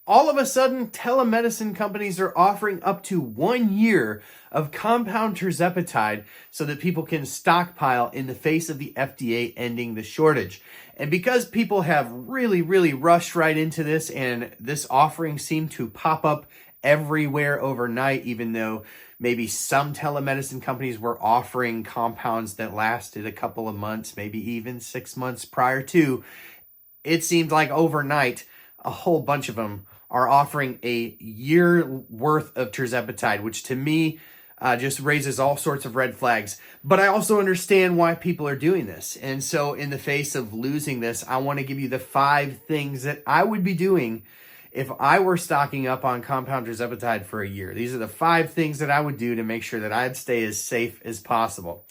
all of a sudden, telemedicine companies are offering up to 1 year of compound tirzepatide so that people can stockpile in the face of the FDA ending the shortage. And because people have really rushed right into this, and this offering seemed to pop up everywhere overnight, even though maybe some telemedicine companies were offering compounds that lasted a couple of months, maybe even 6 months prior to, it seemed like overnight, a whole bunch of them are offering a year worth of tirzepatide, which to me just raises all sorts of red flags. But I also understand why people are doing this. And so in the face of losing this, I want to give you the 5 things that I would be doing if I were stocking up on compound tirzepatide for a year. These are the 5 things that I would do to make sure that I'd stay as safe as possible.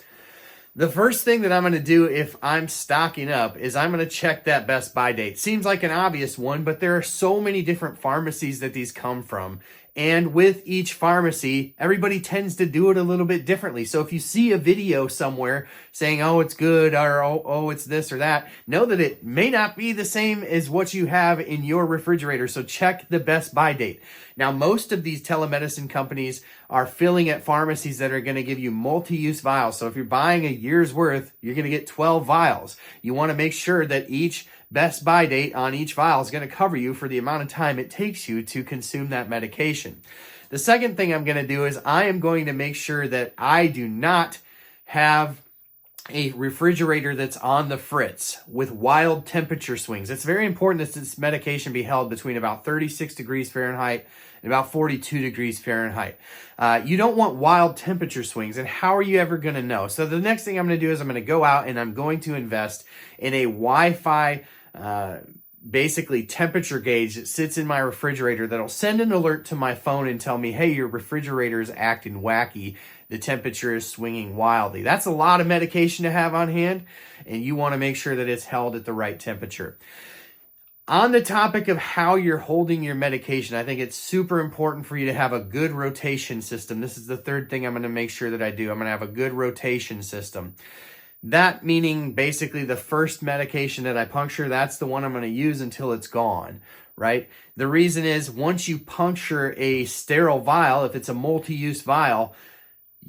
The first thing that I'm going to do if I'm stocking up is I'm going to check that best buy date. Seems like an obvious one, but there are so many different pharmacies that these come from. And with each pharmacy, everybody tends to do it a little bit differently. So if you see a video somewhere saying, oh, it's good, or oh, it's this or that, know that it may not be the same as what you have in your refrigerator. So check the best buy date. Now, most of these telemedicine companies are filling at pharmacies that are going to give you multi-use vials. So if you're buying a year's worth, you're going to get 12 vials. You want to make sure that each best buy date on each vial is going to cover you for the amount of time it takes you to consume that medication. The second thing I'm going to do is I am going to make sure that I do not have a refrigerator that's on the fritz with wild temperature swings. It's very important that this medication be held between about 36 degrees Fahrenheit and about 42 degrees Fahrenheit. You don't want wild temperature swings, and how are you ever going to know? So the next thing I'm going to do is I'm going to go out and I'm going to invest in a Wi-Fi basically temperature gauge that sits in my refrigerator that'll send an alert to my phone and tell me, hey, your refrigerator is acting wacky. The temperature is swinging wildly. That's a lot of medication to have on hand, and you want to make sure that it's held at the right temperature. On the topic of how you're holding your medication, I think it's super important for you to have a good rotation system. This is the third thing I'm going to make sure that I do. I'm going to have a good rotation system. That meaning basically the first medication that I puncture, that's the one I'm going to use until it's gone, right? The reason is once you puncture a sterile vial, if it's a multi-use vial,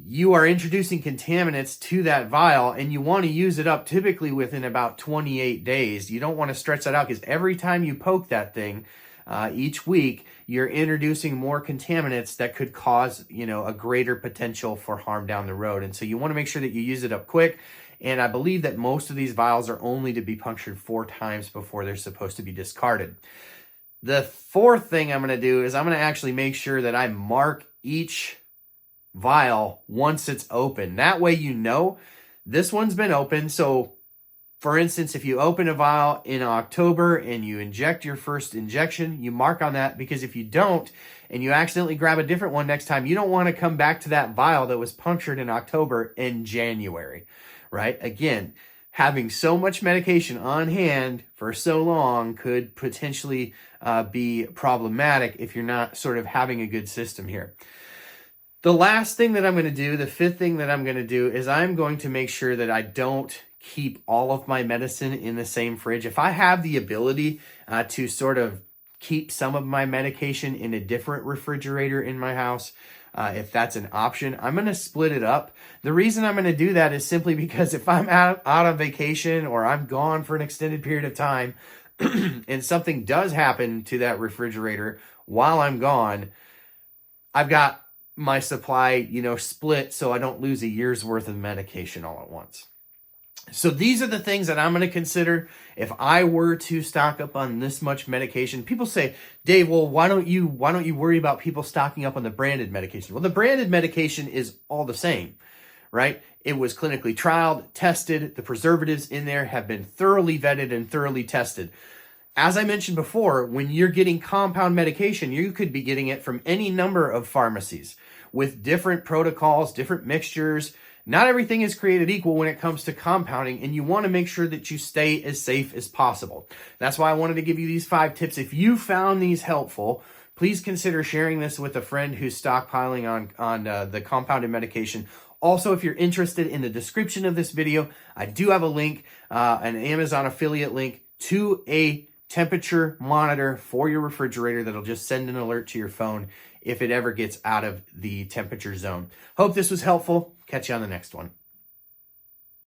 you are introducing contaminants to that vial, and you want to use it up typically within about 28 days. You don't want to stretch that out because every time you poke that thing each week, you're introducing more contaminants that could cause, a greater potential for harm down the road. And so you want to make sure that you use it up quick. And I believe that most of these vials are only to be punctured 4 times before they're supposed to be discarded. The fourth thing I'm going to do is I'm going to actually make sure that I mark each vial once it's open. That way you know this one's been open. So for instance, if you open a vial in October and you inject your first injection, you mark on that, because if you don't and you accidentally grab a different one next time, you don't want to come back to that vial that was punctured in October in January, right? Again, having so much medication on hand for so long could potentially be problematic if you're not sort of having a good system here. The last thing that I'm going to do, the fifth thing that I'm going to do, is I'm going to make sure that I don't keep all of my medicine in the same fridge. If I have the ability to sort of keep some of my medication in a different refrigerator in my house, if that's an option, I'm going to split it up. The reason I'm going to do that is simply because if I'm out on vacation or I'm gone for an extended period of time and something does happen to that refrigerator while I'm gone, I've got my supply, split so I don't lose a year's worth of medication all at once. So these are the things that I'm going to consider if I were to stock up on this much medication. People say, Dave, well, why don't you worry about people stocking up on the branded medication? Well, the branded medication is all the same, right? It was clinically trialed, tested. The preservatives in there have been thoroughly vetted and thoroughly tested. As I mentioned before, when you're getting compound medication, you could be getting it from any number of pharmacies with different protocols, different mixtures. Not everything is created equal when it comes to compounding, and you want to make sure that you stay as safe as possible. That's why I wanted to give you these 5 tips. If you found these helpful, please consider sharing this with a friend who's stockpiling on the compounded medication. Also, if you're interested, in the description of this video, I do have a link, an Amazon affiliate link to a temperature monitor for your refrigerator that'll just send an alert to your phone if it ever gets out of the temperature zone. Hope this was helpful. Catch you on the next one.